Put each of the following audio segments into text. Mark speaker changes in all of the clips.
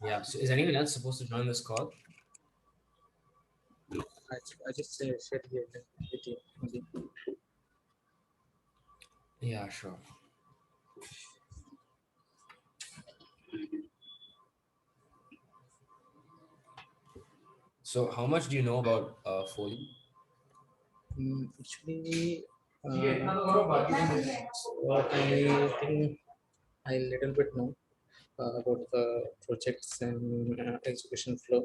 Speaker 1: Yeah. So is anyone else supposed to join this call?
Speaker 2: I just shared here with you. Okay.
Speaker 1: Yeah, sure. So how much do you know about Foley?
Speaker 2: Actually, what I think I little bit know about the projects and execution flow.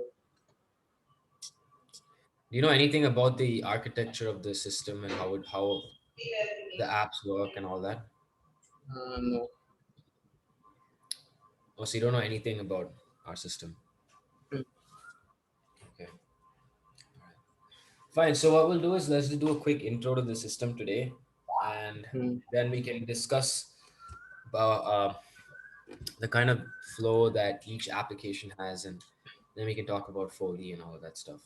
Speaker 1: Do you know anything about the architecture of the system and how the apps work and all that?
Speaker 2: No.
Speaker 1: Oh, so you don't know anything about our system.
Speaker 2: Mm.
Speaker 1: Okay. Fine. So what we'll do is let's do a quick intro to the system today, and
Speaker 2: Mm.
Speaker 1: then we can discuss about the kind of flow that each application has, and then we can talk about Foley and all of that stuff.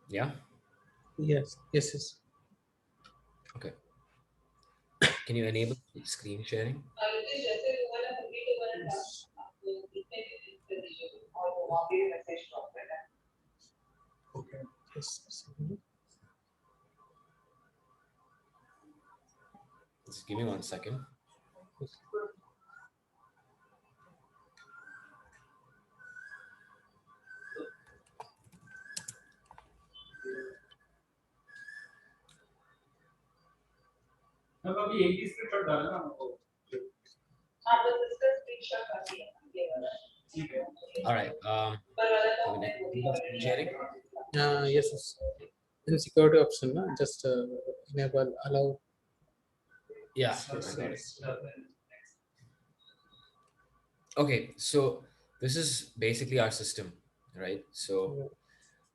Speaker 1: Yeah.
Speaker 2: Yes. Yes. Yes.
Speaker 1: Okay. Can you enable screen sharing?
Speaker 2: Yes. Okay. Yes.
Speaker 1: Just give me 1 second.
Speaker 2: Yes.
Speaker 1: All right. Can we enable screen sharing?
Speaker 2: Yes. Yes. In security option, just enable allow.
Speaker 1: Yeah, I
Speaker 2: Yes.
Speaker 1: got it.
Speaker 2: Yes.
Speaker 1: Okay, so this is basically our system, right? So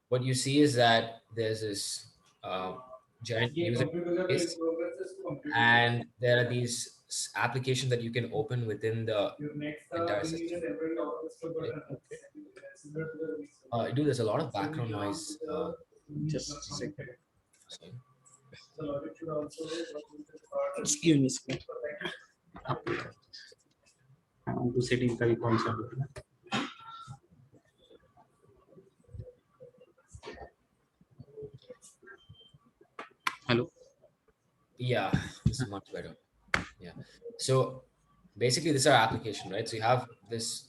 Speaker 1: what you see is that there's this giant user interface, and there are these applications that you can open within the entire system. Right?
Speaker 2: Okay.
Speaker 1: Dude, there's a lot of background noise.
Speaker 2: Just a second.
Speaker 1: Sorry.
Speaker 2: Excuse me. Sir. उनको setting का भी कौन सा hello
Speaker 1: Yeah, this is much better. Yeah. So basically, this is our application, right? So you have this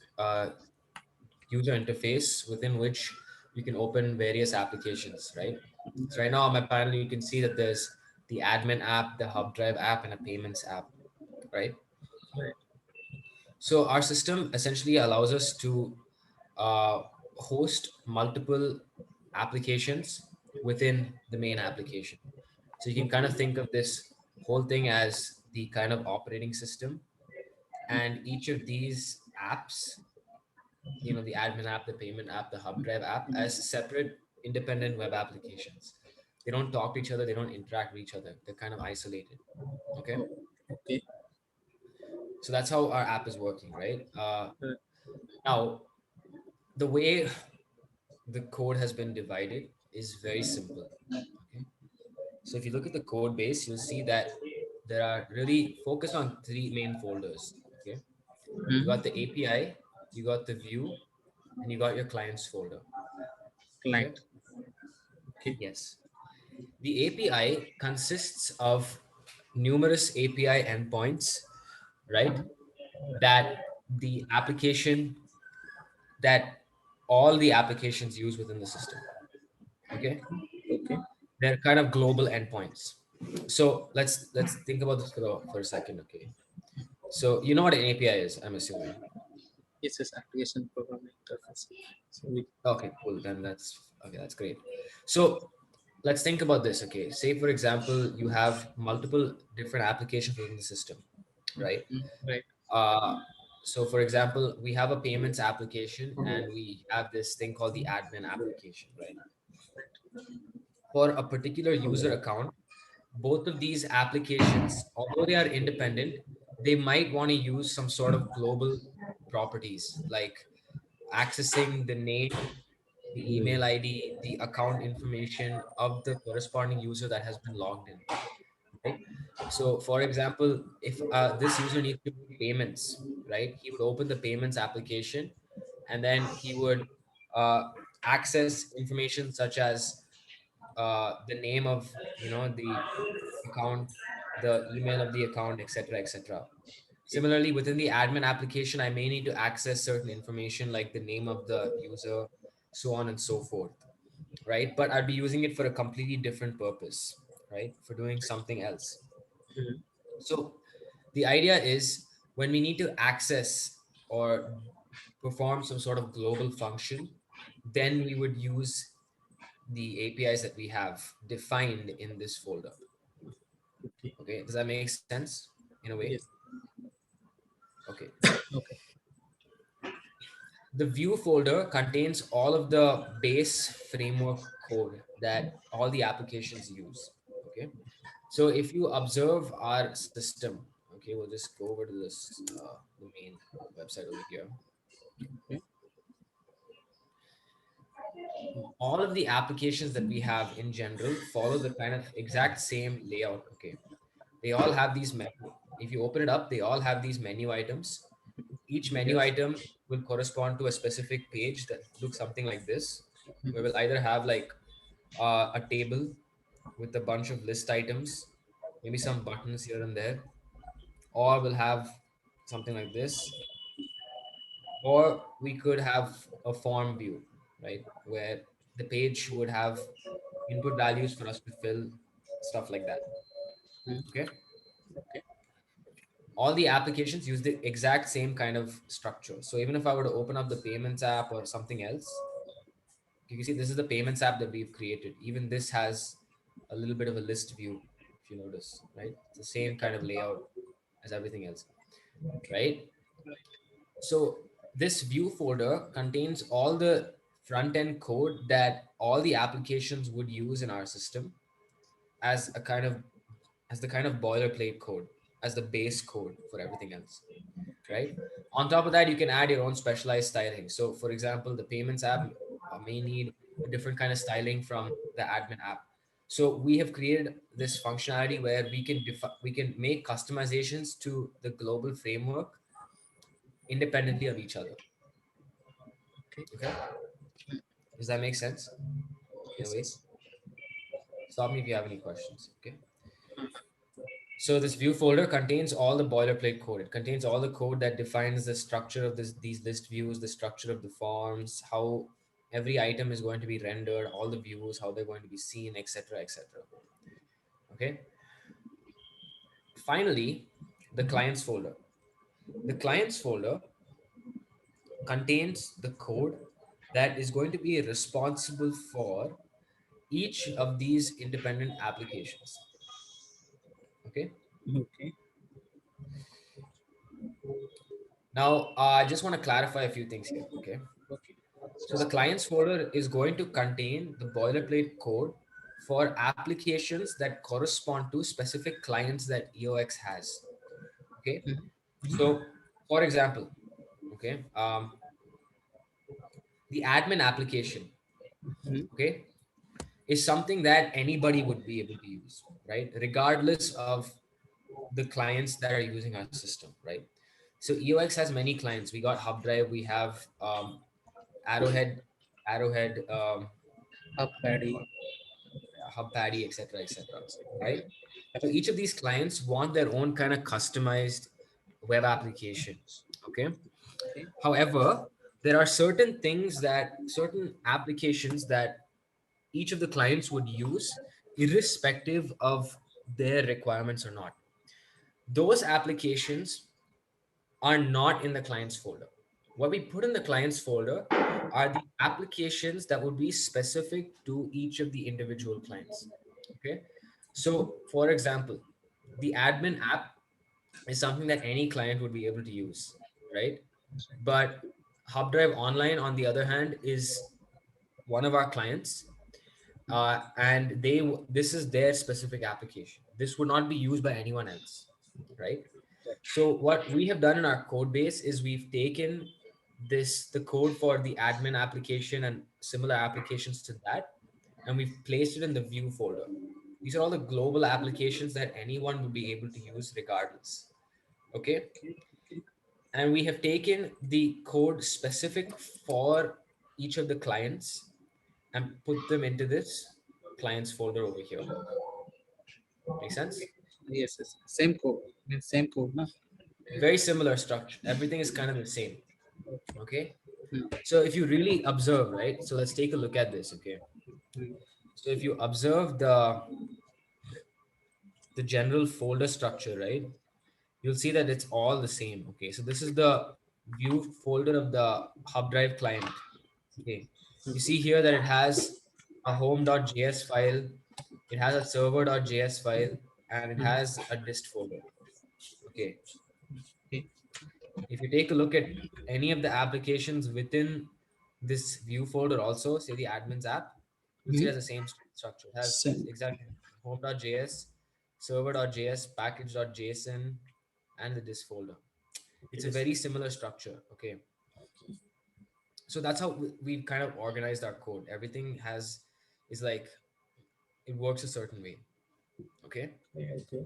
Speaker 1: user interface within which you can open various applications, right? So right now on my panel, you can see that there's the admin app, the hub drive app, and a payments app, right?
Speaker 2: Right.
Speaker 1: So our system essentially allows us to host multiple applications within the main application. So you can kind of think of this whole thing as the kind of operating system, and each of these apps, the admin app, the payment app, the hub drive app, as separate independent web applications. They don't talk to each other, they don't interact with each other, they're kind of isolated. Okay,
Speaker 2: Okay.
Speaker 1: so that's how our app is working, right? Now the way the code has been divided is very simple. Okay, so if you look at the code base, you'll see that there are really focus on three main folders. Okay, you got the API, you got the view, and you got your clients folder. Okay,
Speaker 2: Client. Okay.
Speaker 1: yes. The API consists of numerous API endpoints, right? That the application, that all the applications use within the system. Okay,
Speaker 2: Okay.
Speaker 1: they're kind of global endpoints. So let's think about this for a second. Okay, so you know what an API is, I'm assuming.
Speaker 2: Yes. Yes. Application programming interface. So we.
Speaker 1: Okay, cool. Then that's okay. That's great. So let's think about this. Okay, say for example, you have multiple different applications within the system, right?
Speaker 2: Right.
Speaker 1: Uh, so for example, we have a payments application and we have this thing called the admin application, right? For a particular user account, both of these applications, although they are independent, they might want to use some sort of global properties like accessing the name, the email ID, the account information of the corresponding user that has been logged in, right? So, for example, if this user needs to make payments, right, he would open the payments application, and then he would uh, access information such as the name of the account, the email of the account, etc., etc.
Speaker 2: Okay.
Speaker 1: Similarly, within the admin application, I may need to access certain information like the name of the user, so on and so forth, right? But I'd be using it for a completely different purpose, right? For doing something else.
Speaker 2: Mhm.
Speaker 1: So the idea is when we need to access or perform some sort of global function, then we would use the APIs that we have defined in this folder.
Speaker 2: Okay.
Speaker 1: Okay, does that make sense in a way?
Speaker 2: Yes.
Speaker 1: Okay.
Speaker 2: Okay.
Speaker 1: The view folder contains all of the base framework code that all the applications use. Okay. So if you observe our system, okay, we'll just go over to this, the main website over here.
Speaker 2: Okay.
Speaker 1: All of the applications that we have in general follow the kind of exact same layout. Okay. They all have these menu. If you open it up, they all have these menu items. Each menu
Speaker 2: Yes.
Speaker 1: item will correspond to a specific page that looks something like this, where we'll either have like a table with a bunch of list items, maybe some buttons here and there, or we'll have something like this, or we could have a form view, right, where the page would have input values for us to fill, stuff like that.
Speaker 2: Mhm.
Speaker 1: Okay.
Speaker 2: Okay.
Speaker 1: All the applications use the exact same kind of structure. So even if I were to open up the payments app or something else, you can see this is the payments app that we've created. Even this has a little bit of a list view, if you notice, right? It's the same kind of layout as everything else,
Speaker 2: Okay.
Speaker 1: right?
Speaker 2: Right.
Speaker 1: So this view folder contains all the front end code that all the applications would use in our system as a kind of as the kind of boilerplate code, as the base code for everything else,
Speaker 2: Okay.
Speaker 1: right? On top of that, you can add your own specialized styling. So, for example, the payments app may need a different kind of styling from the admin app. So, we have created this functionality where we can make customizations to the global framework independently of each other.
Speaker 2: Okay.
Speaker 1: Okay, does that make sense in a
Speaker 2: Yes.
Speaker 1: way?
Speaker 2: Yes.
Speaker 1: Stop me if you have any questions. Okay. So this view folder contains all the boilerplate code. It contains all the code that defines the structure of these list views, the structure of the forms, how every item is going to be rendered, all the views, how they're going to be seen, etc., etc. Okay. Finally, the clients folder. The clients folder contains the code that is going to be responsible for each of these independent applications. Okay.
Speaker 2: Okay.
Speaker 1: Now, I just want to clarify a few things here. Okay.
Speaker 2: Okay.
Speaker 1: So the clients folder is going to contain the boilerplate code for applications that correspond to specific clients that EOX has. Okay. So for example, okay, the admin application,
Speaker 2: Mhm.
Speaker 1: okay, is something that anybody would be able to use, right? Regardless of the clients that are using our system, right? So EOX has many clients. We got Hub Drive, we have Arrowhead, Arrowhead,
Speaker 2: Up Paddy.
Speaker 1: Hub Paddy, etc., etc. Right? So each of these clients want their own kind of customized web application. Okay.
Speaker 2: Okay.
Speaker 1: However, there are certain applications that each of the clients would use, irrespective of their requirements or not. Those applications are not in the clients folder. What we put in the clients folder are the applications that would be specific to each of the individual clients. Okay. So, for example, the admin app is something that any client would be able to use, right? But Hub Drive Online, on the other hand, is one of our clients, and this is their specific application. This would not be used by anyone else, right? So what we have done in our code base is we've taken the code for the admin application and similar applications to that, and we've placed it in the view folder. These are all the global applications that anyone would be able to use regardless. Okay.
Speaker 2: Okay. Okay.
Speaker 1: And we have taken the code specific for each of the clients and put them into this clients folder over here. Make sense?
Speaker 2: Yes, yes. Same code. Means same code, na?
Speaker 1: Very similar structure. Everything is kind of the same.
Speaker 2: Okay.
Speaker 1: Okay.
Speaker 2: Hmm.
Speaker 1: So if you really observe, right? So let's take a look at this. Okay.
Speaker 2: Hmm.
Speaker 1: So if you observe the general folder structure, right? You'll see that it's all the same. Okay. So this is the view folder of the hub drive client. Okay. You see here that it has a home.js file, it has a server.js file, and it
Speaker 2: Hmm.
Speaker 1: has a dist folder. Okay.
Speaker 2: Okay.
Speaker 1: If you take a look at any of the applications within this view folder, also, say the admins app, you'll see
Speaker 2: Hmm.
Speaker 1: it has the same structure. It has
Speaker 2: Same.
Speaker 1: exactly home.js, server.js, package.json, and the dist folder. It's a
Speaker 2: Yes.
Speaker 1: very similar structure. Okay. So that's how we've kind of organized our code. Everything has is like it works a certain way. Okay.
Speaker 2: Yeah, okay.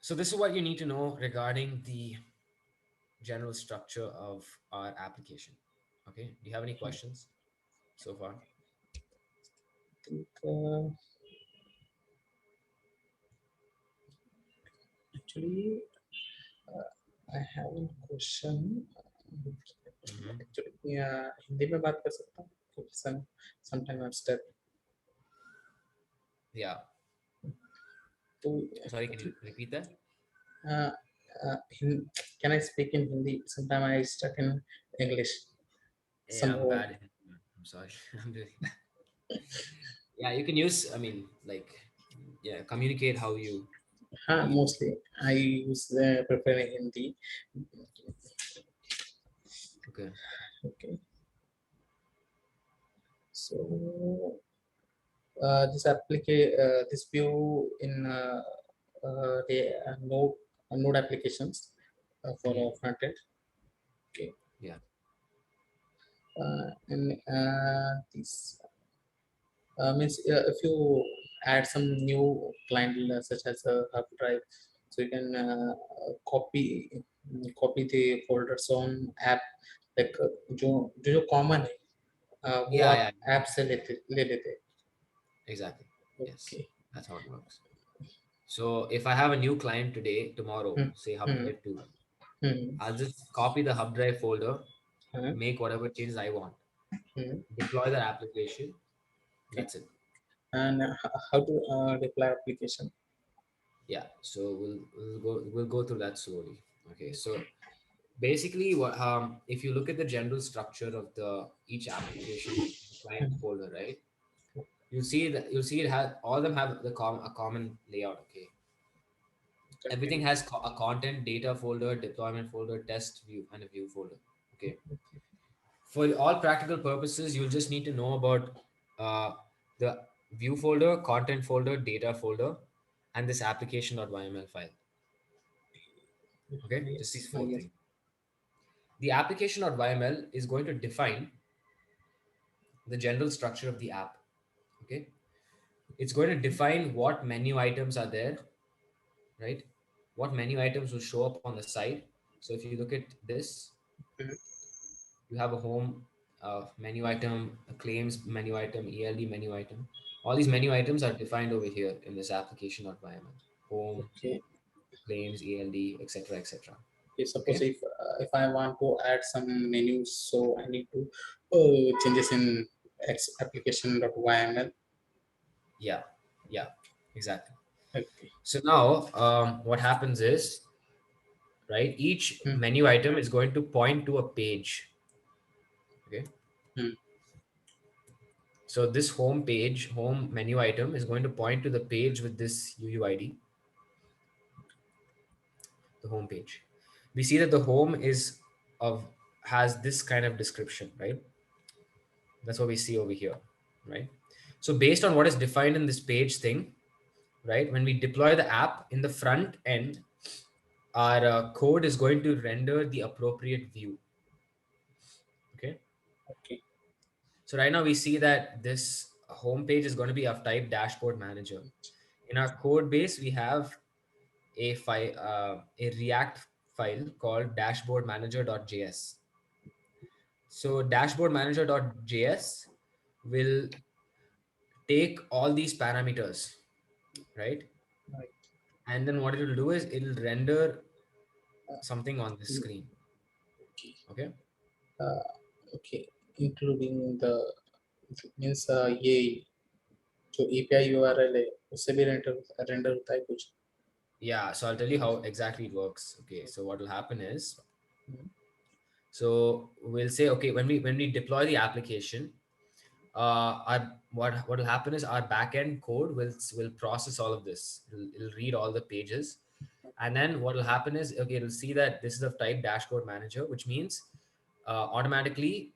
Speaker 1: So this is what you need to know regarding the general structure of our application. Okay. Do you have any questions so far?
Speaker 2: I think actually I have a question.
Speaker 1: Hmm.
Speaker 2: Actually, Hindi में बात कर सकता हूँ क्योंकि sometime I'm stuck.
Speaker 1: Yeah.
Speaker 2: तो
Speaker 1: Sorry, can you
Speaker 2: actually,
Speaker 1: repeat that?
Speaker 2: uh, can I speak in Hindi? Sometime I stuck in English.
Speaker 1: Yeah, I'm
Speaker 2: Somehow,
Speaker 1: bad. I'm sorry. I'm really bad. Yeah, you can use, I mean, like, yeah, communicate how you.
Speaker 2: mostly I use prefer Hindi.
Speaker 1: Okay.
Speaker 2: Okay, so this view in the node applications for
Speaker 1: Hmm.
Speaker 2: front end. Okay,
Speaker 1: Yeah.
Speaker 2: and this means if you add some new client such as a hub drive, so you can copy copy the folders on app like जो common है वो
Speaker 1: Yeah,
Speaker 2: आप
Speaker 1: yeah,
Speaker 2: app से ले लेते हैं.
Speaker 1: exactly. Yes.
Speaker 2: Okay.
Speaker 1: That's how it works. So if I have a new client today, tomorrow,
Speaker 2: Hmm.
Speaker 1: say hub
Speaker 2: Hmm.
Speaker 1: drive 2,
Speaker 2: Hmm.
Speaker 1: I'll just copy the hub drive folder,
Speaker 2: Hmm.
Speaker 1: make whatever changes I want,
Speaker 2: Hmm.
Speaker 1: deploy that application.
Speaker 2: Okay.
Speaker 1: That's it.
Speaker 2: And how to deploy application?
Speaker 1: Yeah. So we'll go through that slowly. Okay. So basically, what if you look at the general structure of the each application client
Speaker 2: Hmm.
Speaker 1: folder, right? You'll see it has all of them have a common layout. Okay. Everything
Speaker 2: Continue.
Speaker 1: has a content data folder, deployment folder, test view, and a view folder. Okay. For all practical purposes, you'll just need to know about the view folder, content folder, data folder, and this application.yml file. Okay, just these
Speaker 2: Yes.
Speaker 1: four
Speaker 2: Yes.
Speaker 1: things. The application.yml is going to define the general structure of the app. Okay, it's going to define what menu items are there, right? What menu items will show up on the side. So if you look at this,
Speaker 2: Hmm.
Speaker 1: you have a home menu item, a claims menu item, ELD menu item. All these menu items are defined over here in this application.yml. Home,
Speaker 2: Okay.
Speaker 1: claims, ELD, etc., etc.
Speaker 2: Okay, suppose
Speaker 1: Okay.
Speaker 2: if I want to add some menus, so I need to changes in application.yml.
Speaker 1: Yeah. Yeah. Exactly.
Speaker 2: Okay.
Speaker 1: So now, what happens is, right? Each
Speaker 2: Hmm.
Speaker 1: menu item is going to point to a page. Okay.
Speaker 2: Hmm.
Speaker 1: So this home page, home menu item is going to point to the page with this UUID, the home page. We see that the home is of has this kind of description, right? That's what we see over here, right? So based on what is defined in this page thing, right? When we deploy the app in the front end, our code is going to render the appropriate view. Okay.
Speaker 2: Okay.
Speaker 1: So right now we see that this home page is going to be of type dashboard manager. In our code base, we have a file, a React file called dashboardmanager.js. So dashboardmanager.js will take all these parameters, right?
Speaker 2: Right.
Speaker 1: And then what it will do is it'll render something on the
Speaker 2: Mm,
Speaker 1: screen.
Speaker 2: okay.
Speaker 1: Okay.
Speaker 2: Uh, okay. Including the means ये जो API URL है उससे भी render होता है कुछ.
Speaker 1: Yeah. So I'll tell you how exactly it works. Okay. So what will happen is,
Speaker 2: Hmm.
Speaker 1: so we'll say, okay, when we deploy the application, our what will happen is our backend code will process all of this. It'll read all the pages, and then what will happen is, okay, it'll see that this is of type dashboard manager, which means automatically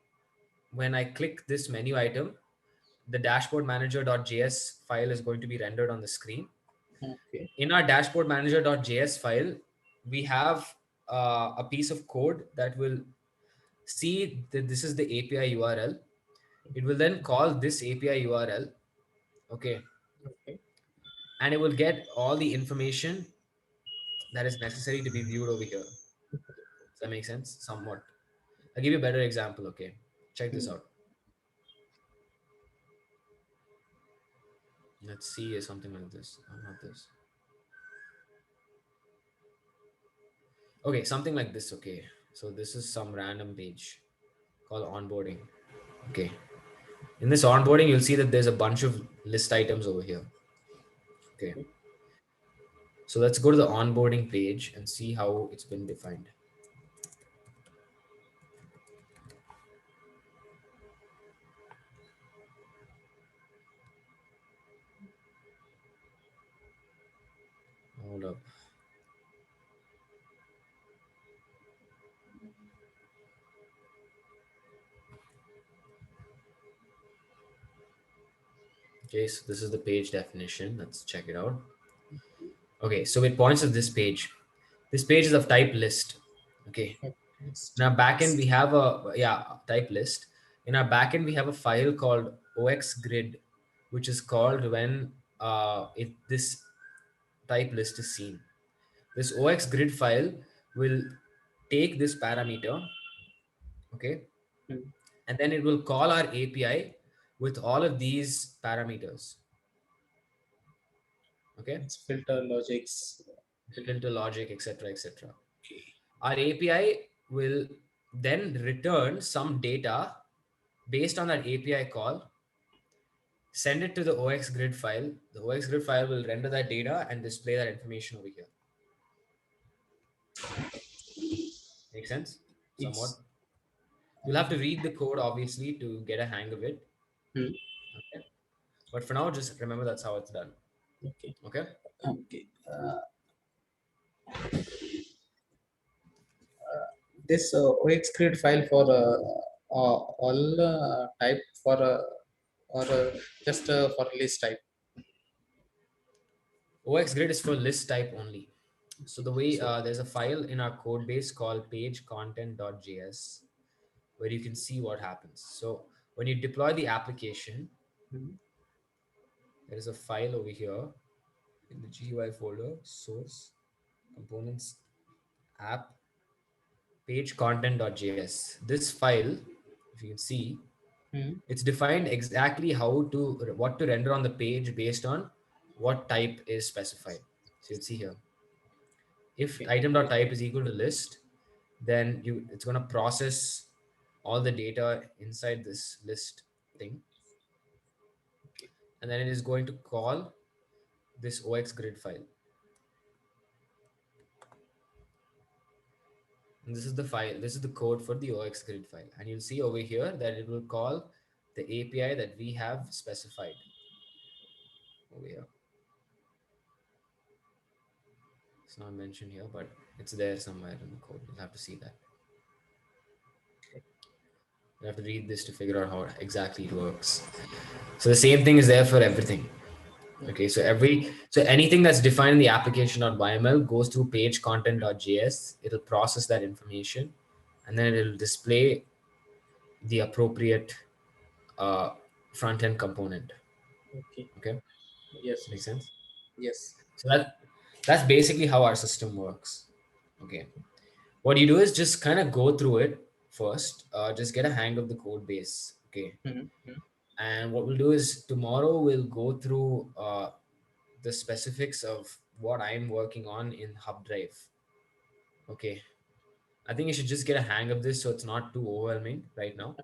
Speaker 1: when I click this menu item, the dashboard manager.js file is going to be rendered on the screen.
Speaker 2: Okay.
Speaker 1: In our dashboard manager.js file, we have a piece of code that will see that this is the API URL. It will then call this API URL, okay,
Speaker 2: Okay.
Speaker 1: and it will get all the information that is necessary to be viewed over here. Does that make sense? Somewhat. I'll give you a better example, okay? Check this
Speaker 2: Hmm.
Speaker 1: out. Let's see something like this. Oh, not this. Okay, something like this, okay. So this is some random page called onboarding. Okay. In this onboarding, you'll see that there's a bunch of list items over here. Okay. So let's go to the onboarding page and see how it's been defined. Hold up. Okay, so this is the page definition. Let's check it out. Okay, so it points to this page. This page is of type list. Okay. In our backend, we have a type list. In our backend, we have a file called oxgrid, which is called when this type list is seen. This oxgrid file will take this parameter, okay,
Speaker 2: Hmm.
Speaker 1: and then it will call our API with all of these parameters, okay,
Speaker 2: It's filter logics.
Speaker 1: filter logic, etc., etc.
Speaker 2: Okay.
Speaker 1: Our API will then return some data based on that API call, send it to the oxgrid file. The oxgrid file will render that data and display that information over here. Make sense? Somewhat.
Speaker 2: Yes.
Speaker 1: You'll have to read the code obviously to get a hang of it.
Speaker 2: Hmm.
Speaker 1: Okay. But for now, just remember that's how it's done.
Speaker 2: Okay.
Speaker 1: Okay.
Speaker 2: Okay. This OX grid file for all type for or just for list type.
Speaker 1: Oxgrid is for list type only. So the way
Speaker 2: So
Speaker 1: there's a file in our code base called pagecontent.js where you can see what happens. So when you deploy the application,
Speaker 2: hmm.
Speaker 1: there is a file over here in the GUI folder, source, components, app, page content.js. This file, if you can see,
Speaker 2: Hmm.
Speaker 1: it's defined exactly what to render on the page based on what type is specified. So you'll see here. If
Speaker 2: Okay.
Speaker 1: item.type is equal to list, then it's going to process all the data inside this list thing.
Speaker 2: Okay.
Speaker 1: And then it is going to call this oxgrid file. And this is the file, this is the code for the oxgrid file. And you'll see over here that it will call the API that we have specified over here. It's not mentioned here, but it's there somewhere in the code. You'll have to see that. You have to read this to figure out how exactly it works. So the same thing is there for everything. Okay, so anything that's defined in the application.yml goes through page content.js. It'll process that information, and then it'll display the appropriate front end component.
Speaker 2: Okay.
Speaker 1: Okay,
Speaker 2: Yes.
Speaker 1: makes
Speaker 2: Yes.
Speaker 1: sense.
Speaker 2: Yes.
Speaker 1: So that's basically how our system works. Okay, what you do is just kind of go through it first, just get a hang of the code base. Okay,
Speaker 2: Mm-hmm.
Speaker 1: and what we'll do is tomorrow we'll go through the specifics of what I'm working on in Hub Drive. Okay, I think you should just get a hang of this so it's not too overwhelming right now.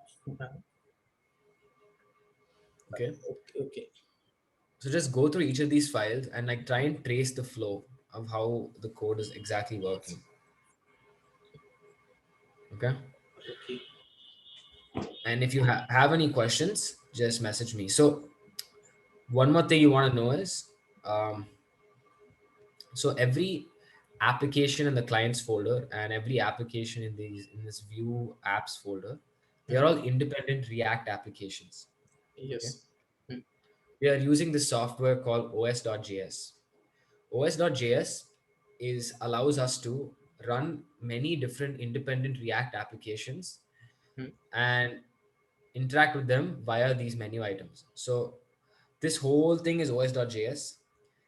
Speaker 1: Okay,
Speaker 2: Okay. Okay.
Speaker 1: so just go through each of these files and like try and trace the flow of how the code is exactly working. Okay,
Speaker 2: Okay.
Speaker 1: and if you have any questions, just message me. So one more thing you want to know is, um, so every application in the clients folder and every application in this view apps folder, they are
Speaker 2: Mm-hmm.
Speaker 1: all independent React applications. Okay,
Speaker 2: Yes. Mm.
Speaker 1: we are using this software called os.js. os.js is allows us to run many different independent React applications
Speaker 2: Mm.
Speaker 1: and interact with them via these menu items. So this whole thing is os.js.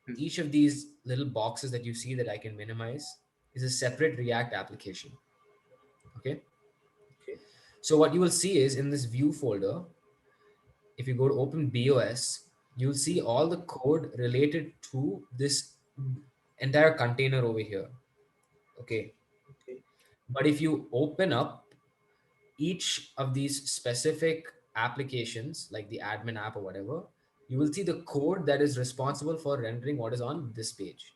Speaker 2: Mm.
Speaker 1: Each of these little boxes that you see that I can minimize is a separate React application. Okay.
Speaker 2: Okay.
Speaker 1: So what you will see is in this view folder, if you go to open BOS, you'll see all the code related to this entire container over here. Okay.
Speaker 2: Okay.
Speaker 1: But if you open up each of these specific applications, like the admin app or whatever, you will see the code that is responsible for rendering what is on this page.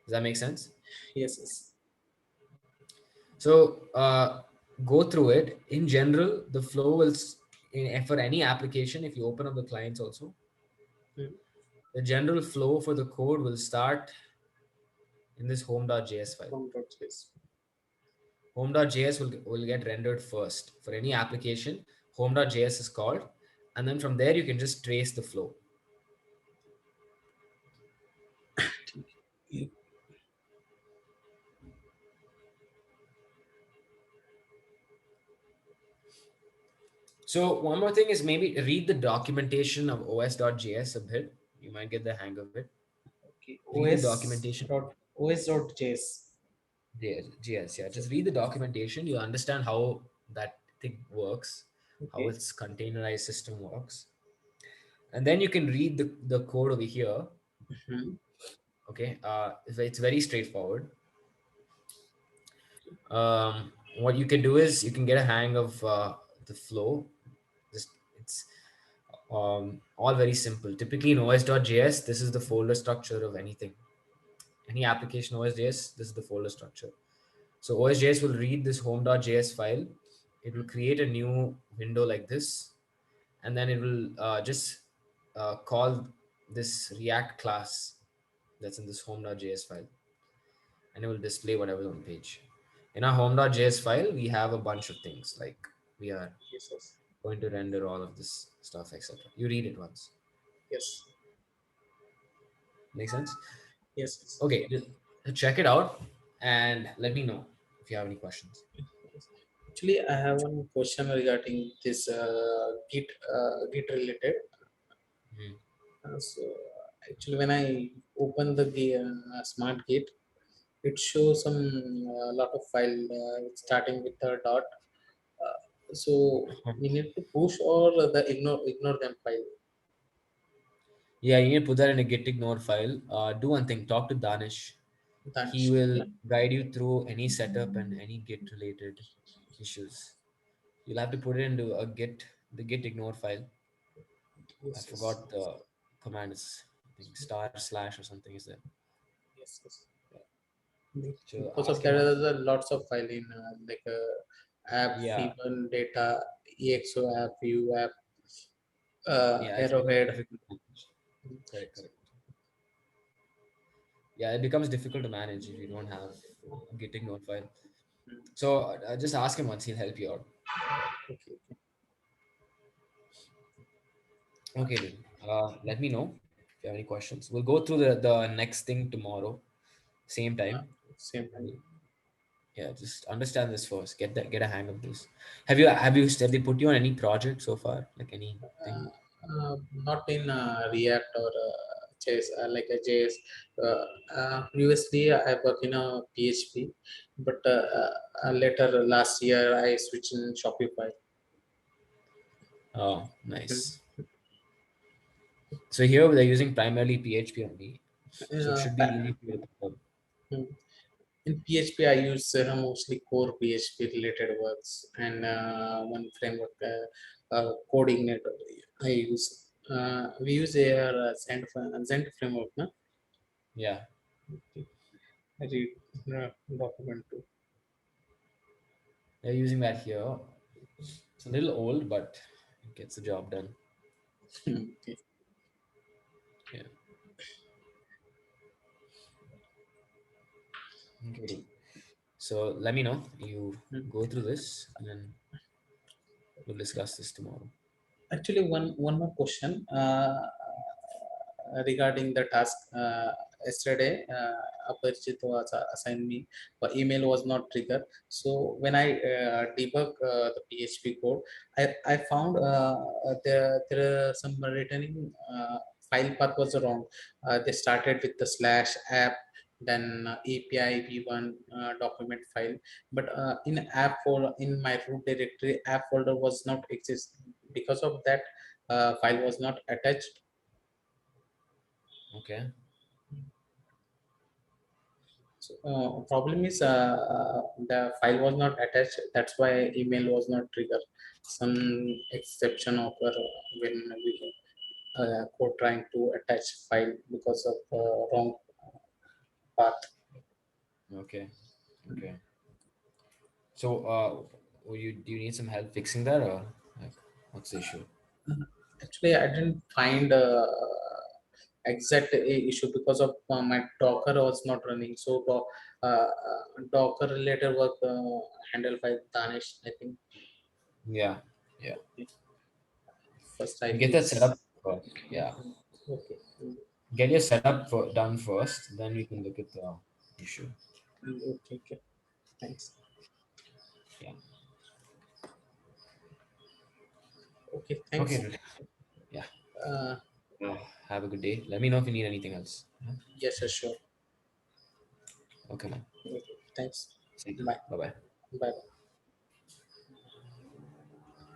Speaker 1: Does that make sense?
Speaker 2: Yes. Yes.
Speaker 1: So go through it. In general, the flow will, for any application, if you open up the clients also,
Speaker 2: Mm.
Speaker 1: the general flow for the code will start in this home.js file.
Speaker 2: From dot yes.
Speaker 1: Home.js will get rendered first. For any application, home.js is called. And then from there, you can just trace the flow.
Speaker 2: You-
Speaker 1: So one more thing is maybe read the documentation of os.js a bit. You might get the hang of it.
Speaker 2: Okay.
Speaker 1: Read the
Speaker 2: OS
Speaker 1: documentation.
Speaker 2: dot OS dot JS.
Speaker 1: JS, yeah. Just read the documentation. You understand how that thing works, how
Speaker 2: Okay.
Speaker 1: its containerized system works. And then you can read the code over here.
Speaker 2: Mm-hmm.
Speaker 1: Okay. It's very straightforward. What you can do is you can get a hang of the flow. Just it's all very simple. Typically in os.js, this is the folder structure of anything. Any application os.js, this is the folder structure. So os.js will read this home.js file. It will create a new window like this, and then it will just call this React class that's in this home.js file, and it will display whatever's on the page. In our home.js file, we have a bunch of things like we are
Speaker 2: Yes. Yes.
Speaker 1: going to render all of this stuff, etc. You read it once.
Speaker 2: Yes.
Speaker 1: Make sense?
Speaker 2: Yes. Yes.
Speaker 1: Okay, just check it out and let me know if you have any questions.
Speaker 2: Yes. Actually, I have one question regarding this Git related.
Speaker 1: Mhm.
Speaker 2: So actually, when I open the Smart Gate, it shows some lot of file starting with the dot. So we need to push or the ignore them file.
Speaker 1: Yeah, you need to put that in a git ignore file. Do one thing, talk to Danish. He
Speaker 2: Danish.
Speaker 1: will
Speaker 2: Okay.
Speaker 1: guide you through any setup and any git related issues. You'll have to put it into the git ignore file. I
Speaker 2: Yes. Yes.
Speaker 1: forgot the command. Is I think star slash or something is there.
Speaker 2: Yes. Yes.
Speaker 1: Yeah. So
Speaker 2: Because of
Speaker 1: ask
Speaker 2: that,
Speaker 1: him
Speaker 2: there
Speaker 1: once.
Speaker 2: are lots of file in like app,
Speaker 1: Yeah,
Speaker 2: Feeble, data, EXO app, View app,
Speaker 1: yeah, it's become
Speaker 2: Arrowhead.
Speaker 1: difficult to manage. Correct, correct. Yeah, it becomes difficult to manage if you don't have a git ignore file. So just ask him once; he'll help you out.
Speaker 2: Okay.
Speaker 1: Okay, dude. Let me know if you have any questions. We'll go through the next thing tomorrow, same time.
Speaker 2: Same time.
Speaker 1: Yeah, just understand this first. Get a hang of this. Have they put you on any project so far? Like anything?
Speaker 2: Not in React or like a JS. Previously, I work in a PHP, but later last year I switched in Shopify.
Speaker 1: Oh,
Speaker 2: Mm.
Speaker 1: nice. So here they're using primarily PHP only. So it
Speaker 2: Uh,
Speaker 1: should be
Speaker 2: pa-
Speaker 1: easy for you to pick up.
Speaker 2: mm. In PHP, I use mostly core PHP related works and one framework, coordinator. I use. We use a Zend framework. No?
Speaker 1: Yeah,
Speaker 2: I read document too.
Speaker 1: they're using that here. It's a little old, but it gets the job done.
Speaker 2: Okay.
Speaker 1: Yeah. Okay. So let me know. You
Speaker 2: Mm.
Speaker 1: go through this, and then we'll discuss this tomorrow.
Speaker 2: Actually, one more question regarding the task. Yesterday, Aparijit was assigned me, but email was not triggered. So when I debug the PHP code, I found there are some returning file path was wrong. They started with the slash app, then API v1 document file, but in app folder, in my root directory, app folder was not exist. Because of that, file was not attached.
Speaker 1: Okay.
Speaker 2: So, problem is the file was not attached. That's why email was not triggered. Some exception occur when we code trying to attach file because of wrong path.
Speaker 1: Okay. Okay. So, do you need some help fixing that, or like, what's the issue?
Speaker 2: Actually, I didn't find exact issue because of my Docker was not running. So Docker related work handled by Danish, I think.
Speaker 1: Yeah. Yeah.
Speaker 2: First, I
Speaker 1: You get that set
Speaker 2: fix.
Speaker 1: up first. Yeah.
Speaker 2: Okay.
Speaker 1: Get your setup done first, then we can look at the issue.
Speaker 2: Okay. Okay. Thanks.
Speaker 1: Yeah.
Speaker 2: Okay.
Speaker 1: Okay,
Speaker 2: Thanks.
Speaker 1: dude. Yeah.
Speaker 2: Uh,
Speaker 1: Have a good day. Let me know if you need anything else. Yeah?
Speaker 2: yes, sir, sure.
Speaker 1: Okay, man.
Speaker 2: Okay. Thanks.
Speaker 1: See you.
Speaker 2: Bye.
Speaker 1: Bye bye.
Speaker 2: Bye.